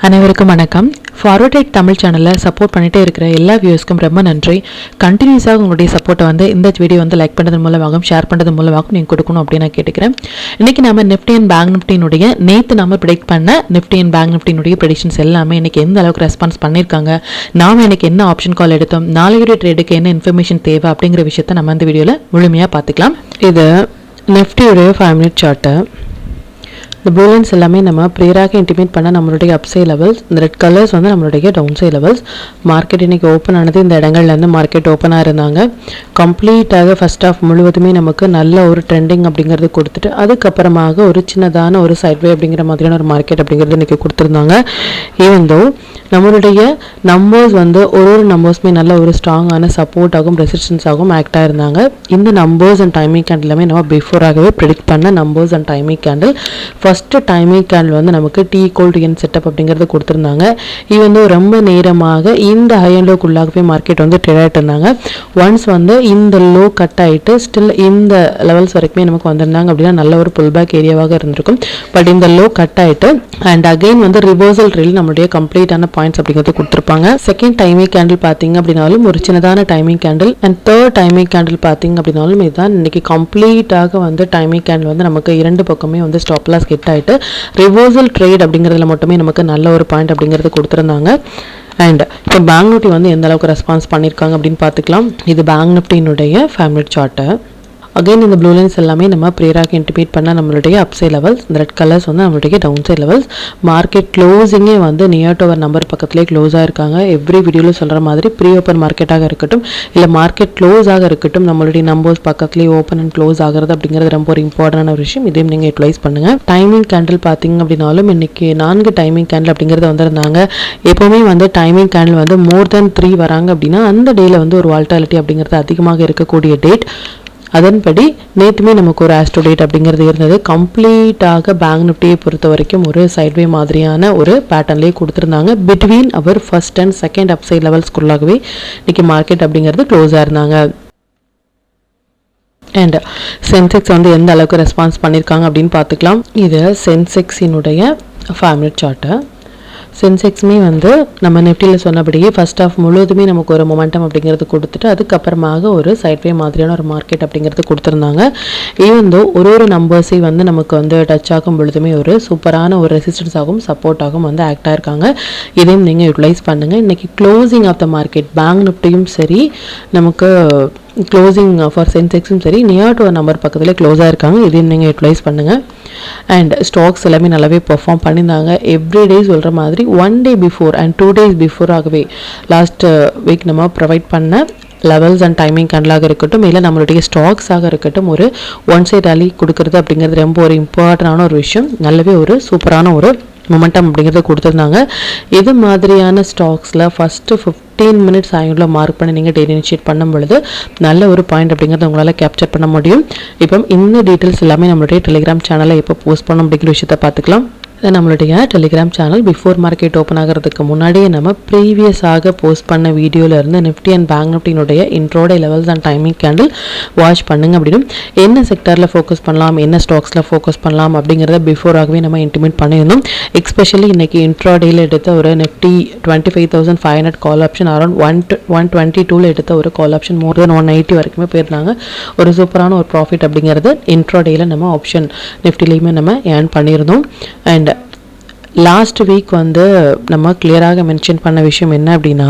அனைவருக்கும் வணக்கம். Forward right Tamil சேனலில் சப்போர்ட் பண்ணிகிட்டே இருக்கிற எல்லா வியூஸ்க்கும் ரொம்ப நன்றி. கண்டினியூஸாக உங்களுடைய சப்போர்ட்டை இந்த வீடியோ லைக் பண்ணுறது மூலமாகவும் ஷேர் பண்ணுறது மூலமாகவும் நீங்கள் கொடுக்கணும் அப்படின்னு நான் கேட்டுக்கிறேன். இன்றைக்கி நம்ம நிஃப்டி அண்ட் பேங்க் நிஃப்டினுடைய நேற்று நம்ம ப்ரெடிக்ட் பண்ண நிஃப்டி அண்ட் பேங்க் நிஃப்டினுடைய ப்ரெடிக்ஷன்ஸ் எல்லாமே இன்றைக்கி எந்த அளவுக்கு ரெஸ்பான்ஸ் பண்ணியிருக்காங்க, நாம் இன்றைக்கி என்ன ஆப்ஷன் கால் எடுத்தோம், நாளையுடைய ட்ரேடுக்கு என்ன இன்ஃபர்மேஷன் தேவை அப்படிங்கிற விஷயத்தை நம்ம இந்த வீடியோவில் முழுமையாக பார்த்துக்கலாம். இது நிஃப்டியுடைய 5 மினிட் சார்ட்டு. இந்த ப்ளூ லைன்ஸ் எல்லாமே நம்ம ப்ரேயராக இன்டிமேட் பண்ண நம்மளுடைய அப்சை லெவல்ஸ், இந்த ரெட் கலர்ஸ் நம்மளுடைய டவுன் சை லெவல்ஸ். மார்க்கெட் இன்றைக்கி ஓப்பன் ஆனது இந்த இடங்கள்லேருந்து மார்க்கெட் ஓப்பனாக இருந்தாங்க. கம்ப்ளீட்டாக ஃபஸ்ட் ஆஃப் முழுவதுமே நமக்கு நல்ல ஒரு ட்ரெண்டிங் அப்படிங்கிறது கொடுத்துட்டு அதுக்கப்புறமாக ஒரு சின்னதான ஒரு சைட்வே அப்படிங்கிற மாதிரியான ஒரு மார்க்கெட் அப்படிங்கிறது இன்றைக்கி கொடுத்துருந்தாங்க. ஈவந்தோ நம்மளுடைய நம்பர்ஸ் ஒரு நம்பர்ஸுமே நல்ல ஒரு ஸ்ட்ராங்கான சப்போர்ட்டாகவும் ரெசிஸ்டன்ஸாகவும் ஆக்டாக இருந்தாங்க. இந்த நம்பர்ஸ் அண்ட் டைமிங் கேண்டில் எல்லாமே நம்ம பிஃபோராகவே ப்ரெடிக்ட் பண்ண numbers and timing candle. First timing candle நமக்கு T equal to N setup அப்படிங்கிறது கொடுத்துருந்தாங்க. இது ரொம்ப நேரமாக இந்த ஹை அண்ட் லோக்குள்ளாகவே மார்க்கெட் ட்ரேட் ஆகிட்டு இருந்தாங்க. ஒன்ஸ் இந்த லோ கட் ஆகிட்டு ஸ்டில் இந்த லெவல்ஸ் வரைக்குமே நமக்கு வந்திருந்தாங்க அப்படின்னா நல்ல ஒரு புல் பேக் ஏரியாவாக இருந்திருக்கும். பட் இந்த லோ கட் ஆகிட்டு அண்ட் அகைன் ரிவர்சல் ட்ரெயில் நம்மளுடைய கம்ப்ளீட்டான பாயிண்ட்ஸ் அப்படிங்கிறது கொடுத்துருப்பாங்க. செகண்ட் டைமிங் கேண்டில் பார்த்தீங்க அப்படின்னாலும் ஒரு சின்னதான timing candle and third timing candle பார்த்தீங்க அப்படின்னாலும் இதுதான் இன்னைக்கு கம்ப்ளீட்டாக டைமிங் கேண்டில் நமக்கு இரண்டு பக்கமே ஸ்டாப் லாஸ் ஹிட் ஆகிட்டு ரிவர்சல் ட்ரேட் அப்படிங்கிறதுல மட்டுமே நமக்கு நல்ல ஒரு பாயிண்ட் அப்படிங்கிறது கொடுத்துருந்தாங்க. அண்ட் இப்போ பேங்க் நிஃப்டி எந்த அளவுக்கு ரெஸ்பான்ஸ் பண்ணியிருக்காங்க அப்படின்னு பார்த்துக்கலாம். இது பேங்க் நிஃப்டியினுடைய 5 மினிட் சார்ட்டு. அகைன் இந்த ப்ளூ லைன்ஸ் எல்லாமே நம்ம ப்ரேயராக இன்டிமேட் பண்ண நம்மளுடைய அப்சை லெவல்ஸ், இந்த ரெட் கலர்ஸ் நம்மளுடைய டவுன் சைட் லெவல்ஸ். மார்க்கெட் க்ளோசிங்கே நியர் டு அவர் நம்பர் பக்கத்துலேயே க்ளோஸ் ஆகிருக்காங்க. எவ்ரி வீடியோவில் சொல்கிற மாதிரி ப்ரீ ஓப்பன் மார்க்கெட்டாக இருக்கட்டும் இல்லை மார்க்கெட் க்ளோஸாக இருக்கட்டும், நம்மளுடைய நம்பர்ஸ் பக்கத்துலேயே ஓப்பன் அண்ட் க்ளோஸ் ஆகிறது அப்படிங்கிறது ரொம்ப ஒரு இம்பார்ட்டன்டான ஒரு விஷயம். இதையும் நீங்கள் யூட்டிலைஸ் பண்ணுங்கள். டைமிங் கேண்டில் பார்த்தீங்க அப்படின்னாலும் இன்றைக்கி 4 டைமிங் கேண்டில் அப்படிங்கிறது வந்திருந்தாங்க. எப்போவுமே டைமிங் கேண்டில் மோர் தென் 3 வராங்க அப்படின்னா அந்த டேயில் ஒரு வால்டாலிட்டி அப்படிங்கிறது அதிகமாக இருக்கக்கூடிய டேட். அதன்படி நேற்றுமே நமக்கு ஒரு ஆஸ்ட்ரோ டேட் அப்படிங்கிறது இருந்தது. கம்ப்ளீட்டாக பேங்க் நிஃப்டியை பொறுத்த வரைக்கும் ஒரு சைட்வே மாதிரியான ஒரு பேட்டர்ன்லேயே கொடுத்துருந்தாங்க. Between our first and second upside லெவல்ஸ்குள்ளாகவே இன்னைக்கு மார்க்கெட் அப்படிங்கிறது க்ளோஸாக இருந்தாங்க. அண்ட் சென்செக்ஸ் எந்த அளவுக்கு ரெஸ்பான்ஸ் பண்ணியிருக்காங்க அப்படின்னு பார்த்துக்கலாம். இது சென்செக்ஸினுடைய 5 மினிட் சார்ட்டு. சென்செக்ஸுமே நம்ம நிஃப்டியில் சொன்னபடியே ஃபர்ஸ்ட் ஆஃப் முழுவதுமே நமக்கு ஒரு மொமெண்டம் அப்படிங்கிறது கொடுத்துட்டு அதுக்கப்புறமாக ஒரு சைட்வே மாதிரியான ஒரு மார்க்கெட் அப்படிங்கிறது கொடுத்துருந்தாங்க. ஈவந்தோ ஒரு நம்பர்ஸை நமக்கு டச் ஆகும் பொழுதுமே ஒரு சூப்பரான ஒரு ரெசிஸ்டன்ஸாகவும் சப்போர்ட்டாகவும் ஆக்டாக இருக்காங்க. இதையும் நீங்கள் யூட்டிலைஸ் பண்ணுங்கள். இன்றைக்கி closing of the market bank நிஃப்டியும் சரி நமக்கு க்ளோசிங் ஃபார் சென்செக்ஸும் சரி நியர் டு நம்பர் பக்கத்தில் க்ளோஸாக இருக்காங்க. இதையும் நீங்கள் யூட்டிலைஸ் பண்ணுங்கள். அண்ட் ஸ்டாக்ஸ் எல்லாமே நல்லாவே பெர்ஃபார்ம் பண்ணியிருந்தாங்க. எவ்ரிடே சொல்கிற மாதிரி 1 டே பிஃபோர் அண்ட் 2 டேஸ் பிஃபோராகவே லாஸ்ட் வீக் நம்ம ப்ரொவைட் பண்ண லெவல்ஸ் அண்ட் டைமிங் கேண்டிலாக இருக்கட்டும் இல்லை நம்மளுடைய ஸ்டாக்ஸாக இருக்கட்டும் ஒரு ஒன் சைட் ரேலி கொடுக்கறது அப்படிங்கிறது ரொம்ப ஒரு இம்பார்ட்டண்டான ஒரு விஷயம். நல்லாவே ஒரு சூப்பரான ஒரு மொமெண்டம் அப்படிங்கிறத கொடுத்துருந்தாங்க. இது மாதிரியான ஸ்டாக்ஸில் ஃபஸ்ட்டு 15 மினிட்ஸ் ஆகியோட மார்க் பண்ணி நீங்கள் டெய்லி இனிஷியேட் பண்ணும் பொழுது நல்ல ஒரு பாயிண்ட் அப்படிங்கிறத உங்களால் கேப்சர் பண்ண முடியும். இப்போ இந்த டீட்டெயில்ஸ் எல்லாமே நம்மளுடைய டெலிகிராம் சேனலில் எப்போ போஸ்ட் பண்ண அப்படிங்கிற விஷயத்தை பார்த்துக்கலாம். நம்மளுடைய Telegram channel before market open ஆகிறதுக்கு முன்னாடியே நம்ம ப்ரீவியஸாக போஸ்ட் பண்ண வீடியோவிலேருந்து நிஃப்டி அண்ட் பேங்க் நிஃப்டினுடைய intraday levels and timing candle watch பண்ணுங்க அப்படின்னு என்ன செக்டரில் ஃபோக்கஸ் பண்ணலாம், என்ன ஸ்டாக்ஸில் ஃபோக்கஸ் பண்ணலாம் அப்படிங்கிறத பிஃபோராகவே நம்ம இன்டிமேட் பண்ணியிருந்தோம். எஸ்பெஷலி இன்றைக்கி இன்ட்ரோடேயில் எடுத்த ஒரு நிஃப்டி 25,500 கால் ஆப்ஷன் அரௌண்ட் 122 எடுத்த ஒரு கால் ஆப்ஷன் மோர் தென் 180 வரைக்குமே போயிருந்தாங்க. ஒரு சூப்பரான ஒரு ப்ராஃபிட் அப்படிங்கிறது இன்ட்ரோடேயில் நம்ம ஆப்ஷன் நிஃப்டிலையுமே நம்ம ஏர்ன் பண்ணியிருந்தோம். அண்ட் லாஸ்ட் வீக் நம்ம கிளியராக மென்ஷன் பண்ண விஷயம் என்ன அப்படின்னா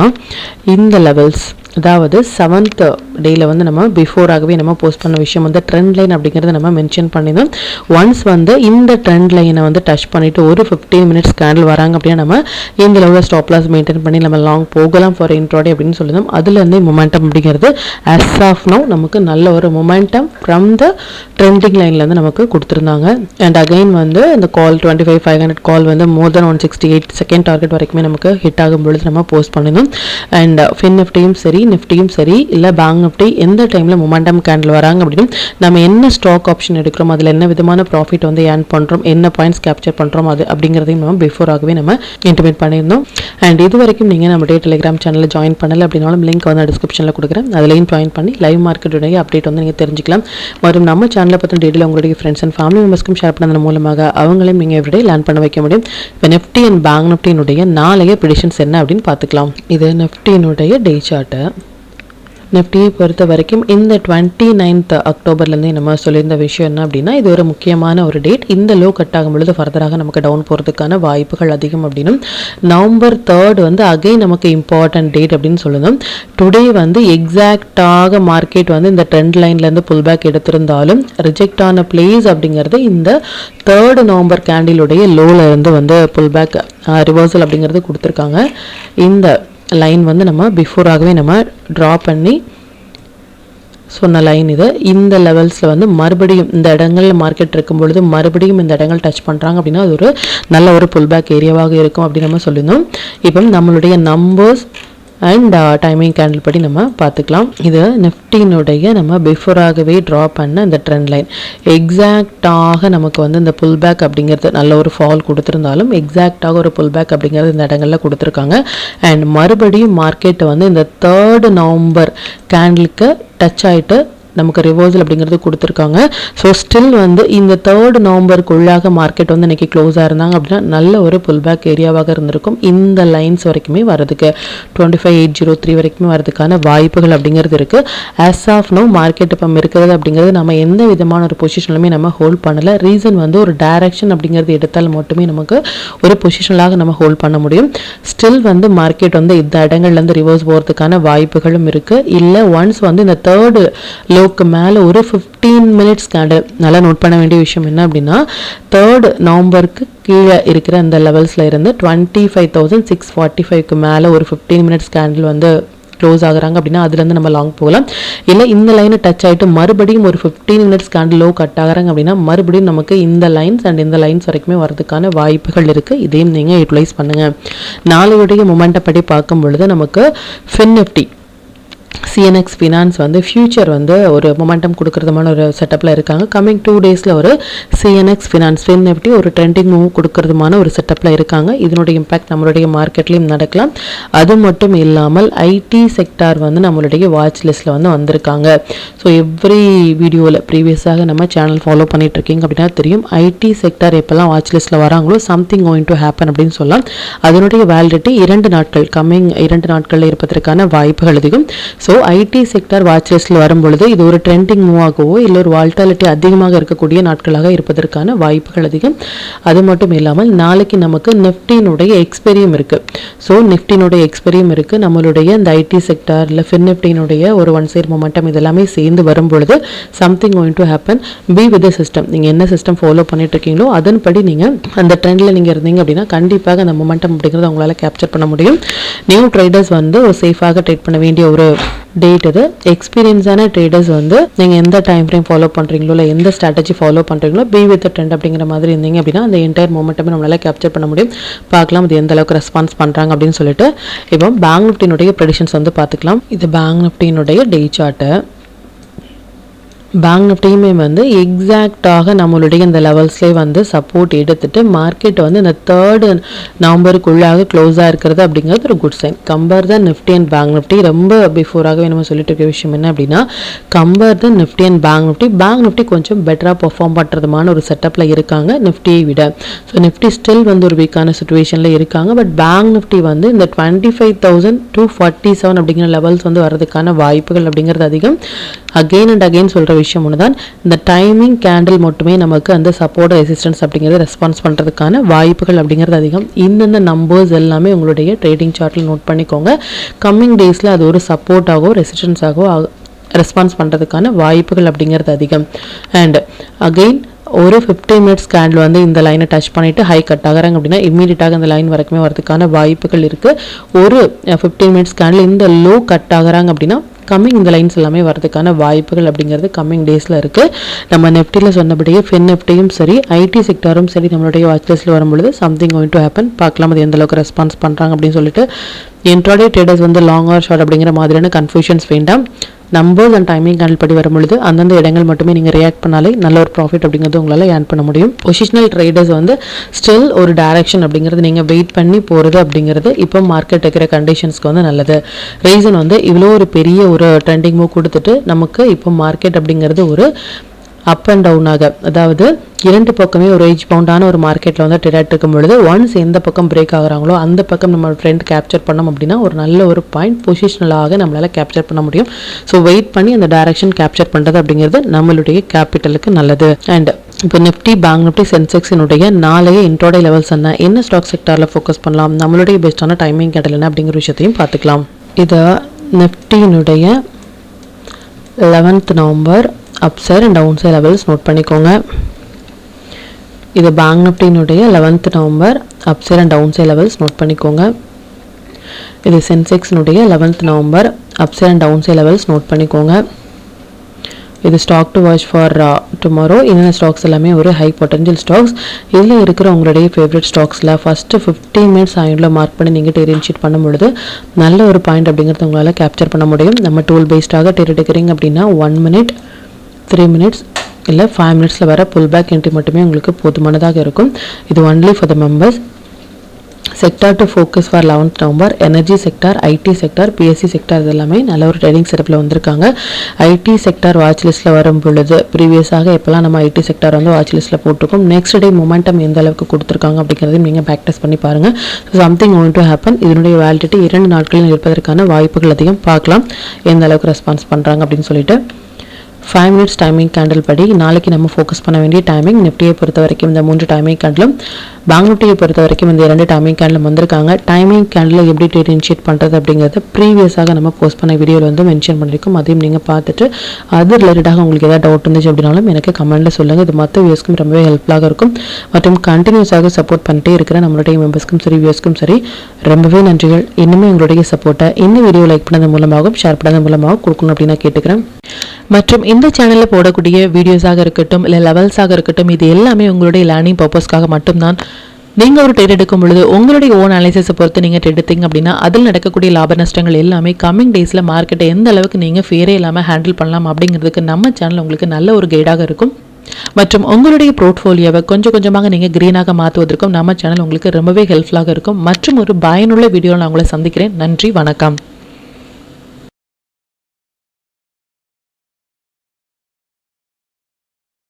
இந்த லெவல்ஸ் அதாவது 7th டேயில் நம்ம பிஃபோராகவே நம்ம போஸ்ட் பண்ண விஷயம் ட்ரெண்ட் லைன் அப்படிங்கிறத நம்ம மென்ஷன் பண்ணியிருந்தோம். ஒன்ஸ் இந்த ட்ரெண்ட் லைனை டச் பண்ணிவிட்டு ஒரு 15 மினிட்ஸ் கேண்டில் வராங்க அப்படின்னா நம்ம இந்த லெவலில் ஸ்டாப் லாஸ் மெயின்டைன் பண்ணி நம்ம லாங் போகலாம் ஃபார் இன்ட்ரோடே அப்படின்னு சொல்லியிருந்தோம். அதுலேருந்து மொமெண்டம் அப்படிங்கிறது as of now நமக்கு நல்ல ஒரு மொமெண்டம் ஃப்ரம் த ட்ரெண்டிங் லைன்லேருந்து நமக்கு கொடுத்துருந்தாங்க. அண்ட் அகைன் இந்த கால் 25,500 கால் மோர் தென் 168 செகண்ட் டார்கெட் வரைக்குமே நமக்கு ஹிட் ஆகும் பொழுது நம்ம போஸ்ட் பண்ணியிருந்தோம். அண்ட் ஃபின் நிஃப்டியும் சரி நிஃப்டியும் சரி இல்லை பேங்க் நிஃப்டி எந்த டைமில் மொமெண்டம் கேண்டில் வராங்க அப்படின்னு நம்ம என்ன ஸ்டாக் ஆப்ஷன் எடுக்கிறோம், அதில் என்ன விதமான ப்ராஃபிட் வந்து ஏர்ன் பண்ணுறோம், என்ன பாயிண்ட்ஸ் கேப்சர் பண்ணுறோம் அது அப்படிங்கிறதையும் நம்ம பிஃபோராகவே நம்ம இன்டிமேட் பண்ணியிருந்தோம். அண்ட் இது வரைக்கும் நீங்கள் நம்மளுடைய டெலிகிராம் சேனலில் ஜாயின் பண்ணலை அப்படின்னாலும் லிங்க் வந்து டிஸ்கிரிப்ஷனில் கொடுக்குறேன், அதுலேயும் ஜாயின் பண்ணி லைவ் மார்க்கெட்டுடைய அப்டேட் வந்து நீங்கள் தெரிஞ்சுக்கலாம். மற்றும் நம்ம சேனலை பற்றின டீட்டெயில் உங்களுடைய ஃப்ரெண்ட்ஸ் அண்ட் ஃபேமிலி மெம்பர்ஸ்க்கும் ஷேர் பண்ணதன் மூலமாக அவங்களையும் நீங்கள் எவ்ரிடே லேர்ன் பண்ண வைக்க முடியும். இப்போ நிஃப்டி அண்ட் பேங்க் நிஃப்டியினுடைய நாளைய ப்ரெடிக்ஷன்ஸ் என்ன அப்படின்னு பார்த்துக்கலாம். இது நிஃப்டியினுடைய டே சார்ட்டு. நிஃப்டியை பொறுத்த வரைக்கும் இந்த 29th அக்டோபர்லேருந்து நம்ம சொல்லியிருந்த விஷயம் என்ன அப்படின்னா, இது ஒரு முக்கியமான ஒரு டேட். இந்த லோ கட் ஆகும் பொழுது ஃபர்தராக நமக்கு டவுன் போகிறதுக்கான வாய்ப்புகள் அதிகம் அப்படின்னும், நவம்பர் 3 வந்து அகைன் நமக்கு இம்பார்ட்டன்ட் டேட் அப்படின்னு சொல்லணும். டுடே வந்து எக்ஸாக்டாக மார்க்கெட் வந்து இந்த ட்ரெண்ட் லைன்லேருந்து புல் பேக் எடுத்திருந்தாலும் ரிஜெக்ட் ஆன பிளேஸ் அப்படிங்கிறது இந்த 3rd நவம்பர் கேண்டிலுடைய லோவில் இருந்து வந்து புல் பேக் ரிவர்சல் அப்படிங்கிறது கொடுத்துருக்காங்க. இந்த லைன் வந்து நம்ம பிஃபோராகவே நம்ம ட்ரா பண்ணி சொன்ன லைன் இது. இந்த லெவல்ஸில் வந்து மறுபடியும் இந்த இடங்களில் மார்க்கெட் இருக்கும் பொழுது மறுபடியும் இந்த இடங்கள் டச் பண்ணுறாங்க அப்படின்னா அது ஒரு நல்ல ஒரு புல் பேக் ஏரியாவாக இருக்கும் அப்படின்னு நம்ம சொல்லியிருந்தோம். இப்போ நம்மளுடைய நம்பர்ஸ் அண்ட் டைமிங் கேண்டில் படி நம்ம பார்த்துக்கலாம். இது நிஃப்டினுடைய நம்ம பிஃபோராகவே ட்ரா பண்ண இந்த ட்ரெண்ட் லைன் எக்ஸாக்டாக நமக்கு வந்து இந்த புல் பேக் அப்படிங்கிறது நல்ல ஒரு ஃபால் கொடுத்துருந்தாலும் எக்ஸாக்டாக ஒரு புல் பேக் அப்படிங்கிறது இந்த இடங்களில் கொடுத்துருக்காங்க. அண்ட் மறுபடியும் மார்க்கெட் வந்து இந்த 3rd நவம்பர் கேண்டிலுக்கு டச் ஆகிட்டு நமக்கு ரிவர்சல் அப்படிங்கிறது கொடுத்துருக்காங்க. ஸோ ஸ்டில் வந்து இந்த 3rd நவம்பருக்குள்ளாக மார்க்கெட் வந்து இன்றைக்கி க்ளோஸாக இருந்தாங்க அப்படின்னா நல்ல ஒரு புல் பேக் ஏரியாவாக இருந்திருக்கும். இந்த லைன்ஸ் வரைக்குமே வரதுக்கு 25,803 வரைக்குமே வரதுக்கான வாய்ப்புகள் அப்படிங்கிறது இருக்குது. ஆஸ் ஆஃப் நோ மார்க்கெட் இப்போ இருக்கிறது அப்படிங்கிறது நம்ம எந்த விதமான ஒரு பொசிஷன்லுமே நம்ம ஹோல்ட் பண்ணலை. ரீசன் வந்து ஒரு டைரக்ஷன் அப்படிங்கிறது எடுத்தால் மட்டுமே நமக்கு ஒரு பொசிஷனலாக நம்ம ஹோல்ட் பண்ண முடியும். ஸ்டில் வந்து மார்க்கெட் வந்து இந்த இடங்கள்லேருந்து ரிவர்ஸ் போகிறதுக்கான வாய்ப்புகளும் இருக்குது. இல்லை ஒன்ஸ் வந்து இந்த 3rd லோ மேல ஒரு 15 மினிட்ஸ் கேண்டில் நல்லா நோட் பண்ண வேண்டிய விஷயம் என்ன அப்படின்னா, 3rd நவம்பருக்கு கீழே இருக்கிற அந்த லெவல்ஸ்ல இருந்து 25,645க்கு மேல ஒரு 15 மினிட்ஸ் கேண்டில் வந்து க்ளோஸ் ஆகுறாங்க அப்படின்னா அதுலேருந்து நம்ம லாங் போகலாம். இல்லை இந்த லைனை டச் ஆகிட்டு மறுபடியும் ஒரு 15 மினிட்ஸ் கேண்டில் லோ கட் ஆகிறாங்க அப்படின்னா மறுபடியும் நமக்கு இந்த லைன்ஸ் அண்ட் இந்த லைன்ஸ் வரைக்குமே வரதுக்கான வாய்ப்புகள் இருக்குது. இதையும் நீங்கள் யூட்டிலைஸ் பண்ணுங்கள். நாளையுடைய மொமெண்டம் படி பார்க்கும் பொழுது நமக்கு ஃபின் நிஃப்டி CNX ஃபினான்ஸ் வந்து ஃபியூச்சர் வந்து ஒரு மொமெண்டம் கொடுக்கறதுமான ஒரு செட்டப்பில் இருக்காங்க. கம்மிங் 2 டேஸில் ஒரு CNX ஃபினான்ஸ் ஃபின் நிஃப்டி ஒரு ட்ரெண்டிங் மூவ் கொடுக்கறதுமான ஒரு செட்டப்பில் இருக்காங்க. இதனுடைய இம்பாக்ட் நம்மளுடைய மார்க்கெட்லேயும் நடக்கலாம். அது மட்டும் இல்லாமல் ஐடி செக்டார் வந்து நம்மளுடைய வாட்ச் லிஸ்ட்டில் வந்து வந்திருக்காங்க. ஸோ எவ்ரி வீடியோவில் ப்ரீவியஸாக நம்ம சேனல் ஃபாலோ பண்ணிட்டு இருக்கீங்க அப்படின்னா தெரியும், ஐடி செக்டார் எப்போல்லாம் வாட்ச் லிஸ்ட்டில் வராங்களோ சம்திங் கோயிங் டு ஹேப்பன் அப்படின்னு சொல்லலாம். அதனுடைய வேலிடிட்டி 2 நாட்கள் கம்மிங் 2 நாட்களில் இருப்பதற்கான வாய்ப்புகள் அதிகம். ஸோ ஐடி செக்டார் வாட்ச் லிஸ்ட்டில் வரும்பொழுது இது ஒரு ட்ரெண்டிங் மூவாகவோ இல்லை ஒரு வால்டாலிட்டி அதிகமாக இருக்கக்கூடிய நாட்களாக இருப்பதற்கான வாய்ப்புகள் அதிகம். அது மட்டும் இல்லாமல் நாளைக்கு நமக்கு நிஃப்டினுடைய எக்ஸ்பெரியும் இருக்குது. ஸோ நிஃப்டினுடைய எக்ஸ்பெரியும் இருக்குது. நம்மளுடைய இந்த ஐடி செக்டார் இல்லை ஃபின் நிஃப்டினுடைய ஒரு ஒன் சைட் மொமெண்டம் இதெல்லாமே சேர்ந்து வரும்பொழுது something going to happen. Be with the system. நீங்கள் என்ன சிஸ்டம் ஃபாலோ பண்ணிட்டு இருக்கீங்களோ அதன்படி நீங்கள் அந்த ட்ரெண்டில் நீங்கள் இருந்தீங்க அப்படின்னா கண்டிப்பாக அந்த மொமெண்டம் அப்படிங்கிறத உங்களால் கேப்சர் பண்ண முடியும். நியூ ட்ரேடர்ஸ் வந்து ஒரு சேஃபாக ட்ரேட் பண்ண வேண்டிய ஒரு டேட் இது. எக்ஸ்பீரியன்ஸான ட்ரேடர்ஸ் வந்து நீங்கள் எந்த டைம் ஃப்ரேம் ஃபாலோ பண்ணுறீங்களோ இல்லை எந்த ஸ்ட்ராட்டஜி ஃபாலோ பண்ணுறீங்களோ பி வித் ட்ரெண்ட் அப்படிங்கிற மாதிரி இருந்தீங்க அப்படின்னா அந்த என்டையர் மொமெண்ட்டமே நம்மளால கேப்சர் பண்ண முடியும். பார்க்கலாம் இது எந்த அளவுக்கு ரெஸ்பான்ஸ் பண்ணுறாங்க அப்படின்னு சொல்லிட்டு. இப்போ பேங்க் நிஃப்டினுடைய ப்ரெடிக்ஷன்ஸ் வந்து பார்த்துக்கலாம். இது பேங்க் நிஃப்டினுடைய டே சார்ட்டு. பேங்க் நிஃப்டியுமே வந்து எக்ஸாக்டாக நம்மளுடைய இந்த லெவல்ஸ்லேயே வந்து சப்போர்ட் எடுத்துட்டு மார்க்கெட் வந்து இந்த 3rd நவம்பருக்குள்ளாக க்ளோஸாக இருக்கிறது அப்படிங்கிறது ஒரு good sign. Compare the Nifty and Bank Nifty ரொம்ப பிஃபோராகவே நம்ம சொல்லிட்டு இருக்க விஷயம் என்ன அப்படின்னா, compare the Nifty and Bank Nifty கொஞ்சம் பெட்டராக பெர்ஃபார்ம் பண்ணுறதுமான ஒரு செட்டப்பில் இருக்காங்க நிஃப்டியை விட. ஸோ நிஃப்டி ஸ்டில் வந்து ஒரு வீக்கான சுச்சுவேஷனில் இருக்காங்க. பட் பேங்க் நிஃப்டி வந்து இந்த 25,247 அப்படிங்கிற லெவல்ஸ் வந்து வரதுக்கான வாய்ப்புகள் அப்படிங்கிறது அதிகம். அகெயின் அண்ட் அகெயின் சொல்கிற விஷயம் ஒன்று தான், இந்த டைமிங் கேண்டில் மட்டுமே நமக்கு அந்த சப்போர்ட் ரெசிஸ்டன்ஸ் அப்படிங்கிறது ரெஸ்பான்ஸ் பண்ணுறதுக்கான வாய்ப்புகள் அப்படிங்கிறது அதிகம். இந்தந்த நம்பர்ஸ் எல்லாமே உங்களுடைய ட்ரேடிங் சார்ட்டில் நோட் பண்ணிக்கோங்க. கம்மிங் டேஸில் அது ஒரு சப்போர்ட்டாகவோ ரெசிஸ்டன்ஸாகவோ ரெஸ்பான்ஸ் பண்ணுறதுக்கான வாய்ப்புகள் அப்படிங்கிறது அதிகம். அண்ட் அகெயின் ஒரு 15 மினிட்ஸ் கேண்டில் வந்து இந்த லைனை டச் பண்ணிவிட்டு ஹை கட் ஆகிறாங்க அப்படின்னா இம்மீடியட்டாக இந்த லைன் வரைக்குமே வரதுக்கான வாய்ப்புகள் இருக்குது. ஒரு 15 மினிட்ஸ் கேண்டில் இந்த லோ கட் ஆகிறாங்க அப்படின்னா கம்மிங் இந்த லைன்ஸ் எல்லாமே வரதுக்கான வாய்ப்புகள் அப்படிங்கிறது கம்மிங் டேஸில் இருக்குது. நம்ம நெஃப்டியில் சொன்னபடியே ஃபின் நெஃப்டியும் சரி ஐடி செக்டாரும் சரி நம்மளுடைய வாட்ச் லிஸ்ட்டில் வரும்பொழுது சம்திங் கோயிங் டு ஹேப்பன். பார்க்கலாம் அது எந்த அளவுக்கு ரெஸ்பான்ஸ் பண்ணுறாங்க அப்படின்னு சொல்லிட்டு. இன்ட்ராடே ட்ரேடர்ஸ் வந்து லாங் ஆர் ஷார்ட் அப்படிங்கிற மாதிரியான கன்ஃபியூஷன்ஸ் வேண்டாம். நம்பர்ஸ் அண்ட் டைமிங் கேண்டில் படி வரும்பொழுது அந்தந்த இடங்கள் மட்டுமே நீங்கள் ரியாக்ட் பண்ணாலே நல்ல ஒரு ப்ராஃபிட் அப்படிங்கிறது உங்களால் ஏர்ன் பண்ண முடியும். பொசிஷனல் ட்ரேடர்ஸ் வந்து ஸ்டில் ஒரு டைரக்ஷன் அப்படிங்கிறது நீங்கள் வெயிட் பண்ணி போகிறது அப்படிங்கிறது இப்போ மார்க்கெட் இருக்கிற கண்டிஷன்ஸ்க்கு வந்து நல்லது. ரீசன் வந்து இவ்வளோ ஒரு பெரிய ஒரு ட்ரெண்டிங் மூவ் கொடுத்துட்டு நமக்கு இப்போ மார்க்கெட் அப்படிங்கிறது ஒரு அப் அண்ட் டவுனாக, அதாவது இரண்டு பக்கமே ஒரு ஏஜ் பவுண்டான ஒரு மார்க்கெட்டில் வந்து ட்ரேட் இருக்கும் பொழுது ஒன்ஸ் எந்த பக்கம் பிரேக் ஆகுறாங்களோ அந்த பக்கம் நம்ம ட்ரெண்ட் கேப்சர் பண்ணோம் அப்படின்னா ஒரு நல்ல ஒரு பாயிண்ட் பொசிஷனலாக நம்மளால் கேப்சர் பண்ண முடியும். ஸோ வெயிட் பண்ணி அந்த டைரக்ஷன் கேப்சர் பண்ணுறது அப்படிங்கிறது நம்மளுடைய கேபிட்டலுக்கு நல்லது. அண்ட் இப்போ நிஃப்டி, பேங்க் நிஃப்டி, சென்செக்ஸினுடைய நாளைய இன்ட்ராடே லெவல்ஸ் என்ன ஸ்டாக் செக்டாரில் ஃபோக்கஸ் பண்ணலாம், நம்மளுடைய பெஸ்ட்டான டைமிங் கேட்டல் என்ன அப்படிங்கிற விஷயத்தையும் பார்த்துக்கலாம். இதை நிஃப்டியினுடைய 11th November upside and down side levels note பண்ணிக்கோங்க. இது பேங்க் நிஃப்டியினுடைய 11th November upside and down side levels note பண்ணிக்கோங்க. இது சென்செக்ஸினுடைய 11th November upside and down side levels note பண்ணிக்கோங்க. இது stock to watch for tomorrow. இந்த ஸ்டாக்ஸ் எல்லாமே ஒரு ஹை பொட்டன்ஷியல் ஸ்டாக்ஸ். இதில் இருக்கிற உங்களுடைய ஃபேவரட் ஸ்டாக்ஸில் ஃபஸ்ட்டு 15 மினிட்ஸ் ஆயிண்டில் மார்க் பண்ணி நீங்கள் டேர் ஷீட் பண்ணும்பொழுது நல்ல ஒரு பாயிண்ட் அப்படிங்கிறது உங்களால் கேப்சர் பண்ண முடியும். நம்ம டூல் பேஸ்டாக டேர் எடுக்கிறீங்க அப்படின்னா 1 மினிட், 3 மினிட்ஸ் இல்லை 5 மினிட்ஸில் வர புல் பேக் என்ட்ரி மட்டுமே உங்களுக்கு போதுமானதாக இருக்கும். இது only for the members. Sector to focus for 11th November energy sector, IT sector, BSc sector இது எல்லாமே நல்ல ஒரு ட்ரேடிங் செட்டப்பில் வந்திருக்காங்க. ஐடி செக்டார் வாட்ச் லிஸ்ட்டில் வரும் பொழுது ப்ரீவியஸாக எப்போல்லாம் நம்ம ஐடி செக்டார் வந்து வாட்ச் லிஸ்ட்டில் போட்டிருக்கோம், நெக்ஸ்ட் டே மொமெண்டம் எந்த அளவுக்கு கொடுத்துருக்காங்க அப்படிங்கிறதையும் நீங்கள் ப்ராக்டிஸ் பண்ணி பாருங்கள். So something going to happen. இதனுடைய வேலிடிட்டி 2 நாட்களில் இருப்பதற்கான வாய்ப்புகள் அதிகம். பார்க்கலாம் எந்த அளவுக்கு ரெஸ்பான்ஸ் பண்ணுறாங்க அப்படின்னு சொல்லிட்டு. 5 மினிட்ஸ் டைமிங் கேண்டில் படி நாளைக்கு நம்ம ஃபோக்கஸ் பண்ண வேண்டிய டைமிங் நிஃப்டியை பொறுத்த வரைக்கும் இந்த 3 டைமிங் கேண்டிலும், பேங்க் நிஃப்டியை பொறுத்த வரைக்கும் இந்த 2 டைமிங் கேண்டிலும் வந்திருக்காங்க. டைமிங் கேண்டில் எப்படி ட்ரேட் இனிஷியேட் பண்ணுறது அப்படிங்கிறத ப்ரீவியஸாக நம்ம போஸ்ட் பண்ண வீடியோவில் வந்து மென்ஷன் பண்ணியிருக்கோம். அதையும் நீங்கள் பார்த்துட்டு அது ரிலேட்டடாக உங்களுக்கு ஏதாவது டவுட் இருந்துச்சு அப்படின்னாலும் எனக்கு கமெண்ட்டில் சொல்லுங்கள். இது மற்ற வியூஸ்க்கும் ரொம்பவே ஹெல்ப்ஃபுல்லாக இருக்கும். மற்றும் கண்டினியூஸாக சப்போர்ட் பண்ணிட்டே இருக்கிற நம்மளுடைய மெம்பர்ஸ்க்கும் சரி வியூஸ்க்கும் சரி ரொம்பவே நன்றிகள். இன்னுமே உங்களுடைய சப்போர்ட்டை இந்த வீடியோ லைக் பண்ணது மூலமாகவும் ஷேர் பண்ணது மூலமாகவும் கொடுக்கணும் அப்படின்னு நான் கேட்டுக்கிறேன். மற்றும் இந்த சேனலில் போடக்கூடிய வீடியோஸாக இருக்கட்டும் இல்லை லெவல்ஸாக இருக்கட்டும் இது எல்லாமே உங்களுடைய லேர்னிங் பர்பஸ்க்காக மட்டும்தான். நீங்கள் ஒரு ட்ரேட் எடுக்கும் பொழுது உங்களுடைய ஓன் அனாலிசிஸை பொறுத்து நீங்கள் ட்ரேட் எடுத்தீங்க அப்படின்னா அதில் நடக்கக்கூடிய லாப நஷ்டங்கள் எல்லாமே கம்மிங் டேஸில் மார்க்கெட்டை எந்த அளவுக்கு நீங்கள் ஃபேரே இல்லாமல் ஹேண்டில் பண்ணலாம் அப்படிங்கிறதுக்கு நம்ம சேனல் உங்களுக்கு நல்ல ஒரு கைடாக இருக்கும். மற்றும் உங்களுடைய போர்ட்ஃபோலியோவை கொஞ்சம் கொஞ்சமாக நீங்கள் க்ரீனாக மாற்றுவதற்கும் நம்ம சேனல் உங்களுக்கு ரொம்பவே ஹெல்ப்ஃபுல்லாக இருக்கும். மற்றும் ஒரு பயனுள்ள வீடியோவில் நான் உங்களை சந்திக்கிறேன். நன்றி, வணக்கம்.